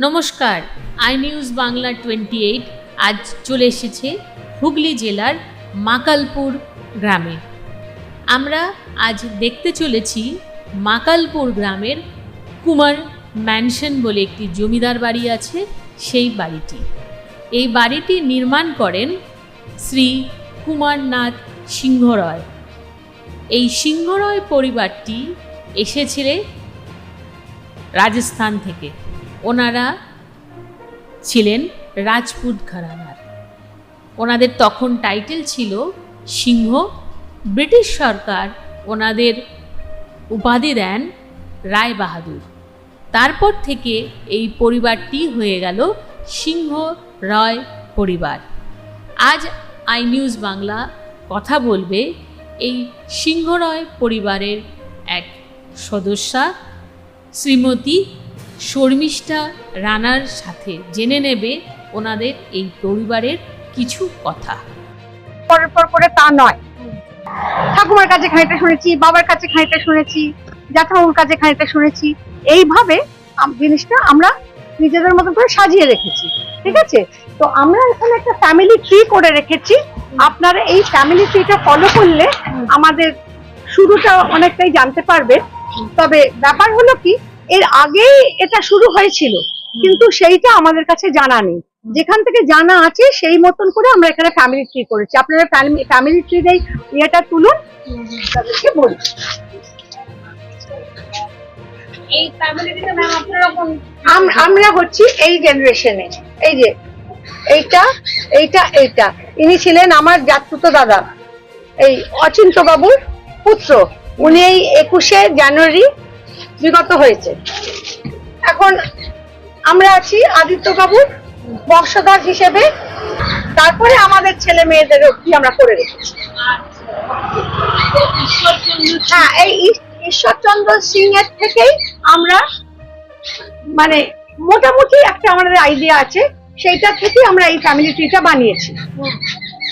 নমস্কার, I news Bangla 28 আজ চলে এসেছে হুগলি জেলার মাকালপুর গ্রামে। আমরা আজ দেখতে চলেছি মাকালপুর গ্রামের কুমার ম্যানশন বলে একটি জমিদার বাড়ি আছে, সেই বাড়িটি। এই বাড়িটি নির্মাণ করেন শ্রী কুমারনাথ সিংহরয়। এই সিংহরয় পরিবারটি এসেছিলেন রাজস্থান থেকে। ওনারা ছিলেন রাজপুত ঘরানার। ওনাদের তখন টাইটেল ছিল সিংহ। ব্রিটিশ সরকার ওনাদের উপাধি দেন রায় বাহাদুর। তারপর থেকে এই পরিবারটি হয়ে গেল সিংহ রয় পরিবার। আজ আই নিউজ বাংলা কথা বলবে এই সিংহরয় পরিবারের এক সদস্যা শ্রীমতী শর্মিষ্ঠা রানার সাথে। জেনে নেবে ওনাদের এই পরিবারের কিছু কথা। পরের পর করে তা নয়, ঠাকুমার কাছে খানিকটা শুনেছি, বাবার কাছে খানিকটা শুনেছি, জ্যাঠামুর কাছে খানিকটা শুনেছি। এইভাবে জিনিসটা আমরা নিজেদের মতো করে সাজিয়ে রেখেছি। ঠিক আছে, তো আমরা এখানে একটা ফ্যামিলি ট্রি করে রেখেছি। আপনারা এই ফ্যামিলি ট্রিটা ফলো করলে আমাদের শুরুটা অনেকটাই জানতে পারবে। তবে ব্যাপার হলো কি, এর আগেই এটা শুরু হয়েছিল, কিন্তু সেইটা আমাদের কাছে জানা নেই। যেখান থেকে জানা আছে সেই মতন করে আমরা এখানে ফ্যামিলি ট্রি করেছি। আপনারা ফ্যামিলি ট্রির এই ইয়েটা তুলুন, তাদেরকে বলুন। এই ফ্যামিলি ট্রিটা ম্যাম আপনারা আমরা হচ্ছি এই জেনারেশনে। এই যে এইটা এইটা এইটা ইনি ছিলেন আমার জাতপুত দাদা, এই অচিন্ত বাবুর পুত্র। উনি এই 21শে জানুয়ারি বিগত হয়েছে। এখন আমরা আছি আদিত্য বাবুর বংশধর হিসেবে। তারপরে আমাদের ছেলে মেয়েদেরও কি আমরা করে রেখেছি। হ্যাঁ, এই ঈশ্বরচন্দ্র সিং এর থেকেই আমরা মানে মোটামুটি একটা আমাদের আইডিয়া আছে, সেইটা থেকে আমরা এই ফ্যামিলি ট্রিটা বানিয়েছি।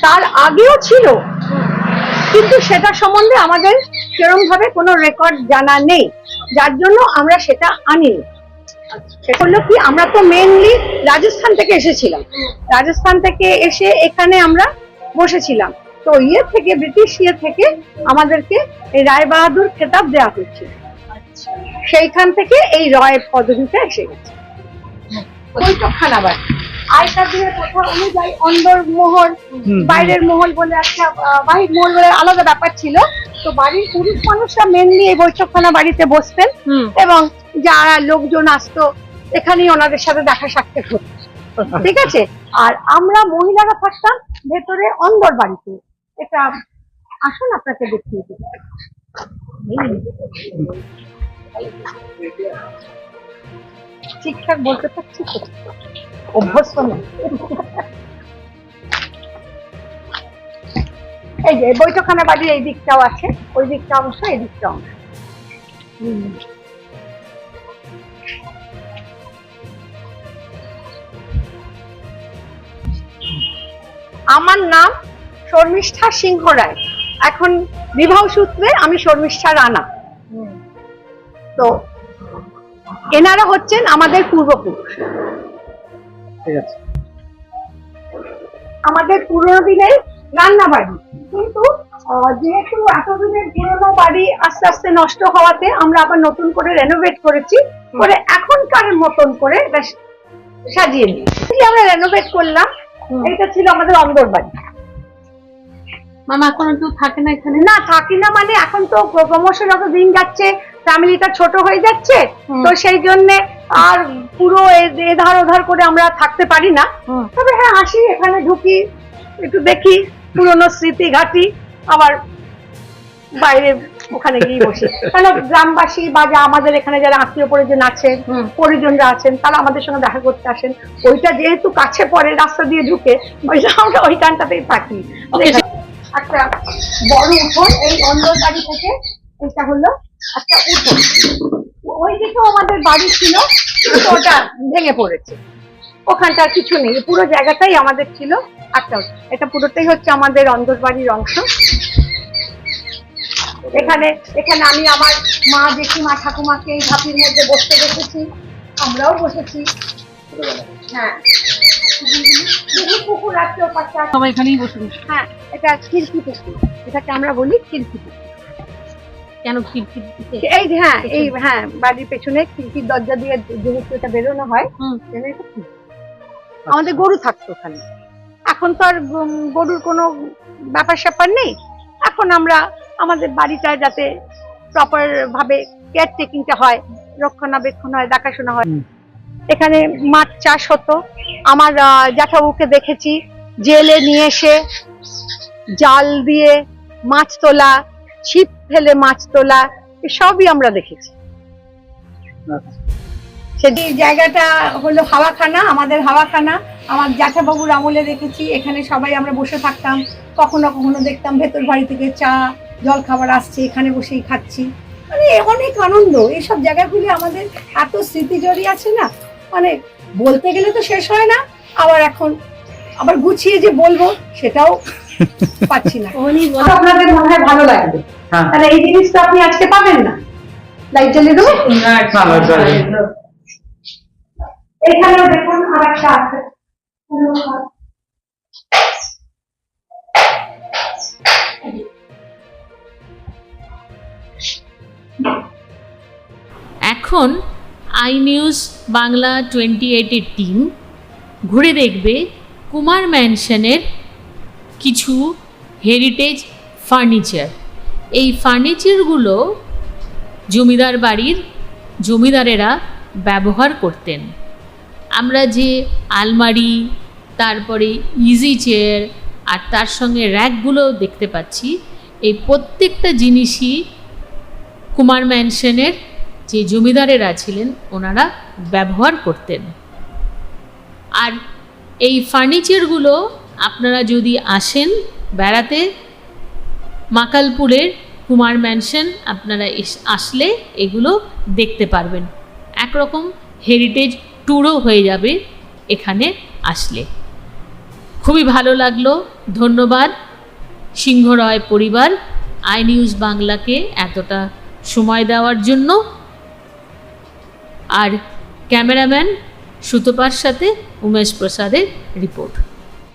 তার আগেও ছিল, কিন্তু সেটা সম্বন্ধে আমাদের সেরকম ভাবে কোনো রেকর্ড জানা নেই, যার জন্য আমরা সেটা আনিনি। সেটা হলো কি, আমরা তো মেইনলি রাজস্থান থেকে এসেছিলাম। রাজস্থান থেকে এসে এখানে আমরা বসেছিলাম। তো থেকে ব্রিটিশ থেকে আমাদেরকে এই রায় বাহাদুর খেতাব দেওয়া হয়েছিল। সেইখান থেকে এই রয় পদবিটা এসে গেছে। বৈঠকখানা বাড়ি আগেকার দিনের কথা অনুযায়ী অন্দর মহল, বাইরের মহল বলে একটা বাহির মহল বলে আলাদা ব্যাপার ছিল। তো বাড়ির পুরুষ মানুষরা মেনলি এই বৈঠকখানা বাড়িতে বসতেন, এবং যারা লোকজন আসতো এখানেই ওনাদের সাথে দেখা সাক্ষাৎ হতো। ঠিক আছে, আর আমরা মহিলারা থাকতাম ভেতরে অন্দর বাড়িতে। এটা আসুন আপনাকে দেখিয়ে দিই। ঠিকঠাক বলতে পারছি তো, অভ্যস্ত না। এই যে বৈঠকখানা বাড়ির এই দিকটাও আছে, ওই দিকটা অংশ, এই দিকটা অংশ। আমার নাম শর্মিষ্ঠা সিংহ রায়। এখন বিবাহ সূত্রে আমি শর্মিষ্ঠা রানা। তো এনারা হচ্ছেন আমাদের পূর্বপুরুষ। ঠিক আছে, আমাদের পুরোনো দিনের রান্না বাড়ি, কিন্তু যেহেতু এতদিনের পুরোনো বাড়ি আস্তে আস্তে নষ্ট হওয়াতে আমরা আবার নতুন করে রেনোভেট করেছি, করে এখনকার মতন করে সাজিয়ে নিই। আমরা রেনোভেট করলাম। এটা ছিল আমাদের অন্দর বাড়ি। মামা এখন তো থাকে না এখানে? না, থাকি না মানে এখন তো ক্রমশ যত দিন যাচ্ছে ফ্যামিলিটা ছোট হয়ে যাচ্ছে, তো সেই জন্য আর পুরো এধার ওধার করে আমরা থাকতে পারি না। তবে হ্যাঁ, আসি, এখানে ঢুকি, একটু দেখি পুরোনো স্মৃতি ঘাটি, আবার বাইরে ওখানে গিয়ে বসি। কারণ গ্রামবাসী বা আমাদের এখানে যারা আত্মীয় পরিজন আছেন, পরিজনরা আছেন, তারা আমাদের সঙ্গে দেখা করতে আসেন। ওইটা যেহেতু কাছে পড়ে, রাস্তা দিয়ে ঢুকে, আমরা ওইখানটাতেই থাকি। একটা বড় উঠোন, এই অন্দর বাড়ি থেকে এটা হলো একটা উঠোন। ওই দিকেও আমাদের বাড়ি ছিল, ওটা ভেঙে পড়েছে। ওখানটা কিছু নেই, পুরো জায়গাটাই আমাদের ছিল একটা। এটা পুরোটাই হচ্ছে আমাদের অন্দর বাড়ির অংশ। এখানে আমি আমার মা, জেঠিমা, ঠাকুমাকে এই ধাপির মধ্যে বসতে দেখেছি, আমরাও বসেছি। হ্যাঁ পুকুর আছে ওপাশে। সবাই এখানেই বসুন। হ্যাঁ, এটা খিড়কি পুকুর, এটাকে আমরা বলি খিড়কি পুকুর। কেন খিড়কি? এই যে হ্যাঁ বাড়ির পেছনে খিড়কির দরজা দিয়ে যেহেতু এটা বেরোনো হয়, যেন এটা খিড়কি। আমাদের গরু থাকতো ওখানে, এখন তো আর গরুর কোনো ব্যাপার স্যাপার নেই। এখন আমরা আমাদের বাড়িটা যাতে প্রপার ভাবে কেয়ার টেকিংটা হয়, রক্ষণাবেক্ষণ হয়, দেখাশোনা হয়। এখানে মাছ চাষ হতো। আমার জ্যাঠাবুকে দেখেছি জেলে নিয়ে এসে জাল দিয়ে মাছ তোলা, ছিপ ফেলে মাছ তোলা, সবই আমরা দেখেছি। সেই জায়গাটা হলো হাওয়াখানা, আমাদের হাওয়াখানা। আমার জ্যাঠাবাবুর আমলে দেখেছি এখানে সবাই আমরা বসে থাকতাম। কখনো কখনো দেখতাম ভেতর বাড়ি থেকে চা জল খাবার আসছে, এখানে বসেই খাচ্ছি। মানে অনেক আনন্দ। এইসব জায়গাগুলি আমাদের এত স্মৃতি জড়িয়ে আছে না, মানে বলতে গেলে তো শেষ হয় না। এখন আবার গুছিয়ে যে বলবো সেটাও পাচ্ছি না। আপনাদের মনে হয় ভালো লাগবে, তাহলে এই জিনিসটা আপনি আজকে পাবেন না। লাইট জ্বালিয়ে দেবো। এখানেও দেখুন আর একটা আছে। এখন আই নিউজ বাংলা 28-এর টিম ঘুরে দেখবে কুমার ম্যানশনের কিছু হেরিটেজ ফার্নিচার। এই ফার্নিচারগুলো জমিদার বাড়ির জমিদারেরা ব্যবহার করতেন। আমরা যে আলমারি, তারপরে ইজি চেয়ার আর তার সঙ্গে র্যাকগুলো দেখতে পাচ্ছি, এই প্রত্যেকটা জিনিসই কুমার ম্যানশনের যে জমিদারেরা ছিলেন ওনারা ব্যবহার করতেন। আর এই ফার্নিচারগুলো আপনারা যদি আসেন বেড়াতে মাকালপুরের কুমার ম্যানশন, আপনারা আসলে এগুলো দেখতে পারবেন। একরকম হেরিটেজ ট্যুরও হয়ে যাবে এখানে আসলে। খুবই ভালো লাগলো। ধন্যবাদ সিংহরায় পরিবার আই নিউজ বাংলাকে এতটা সময় দেওয়ার জন্য। আর ক্যামেরাম্যান সুতপার সাথে উমেশ প্রসাদের রিপোর্ট।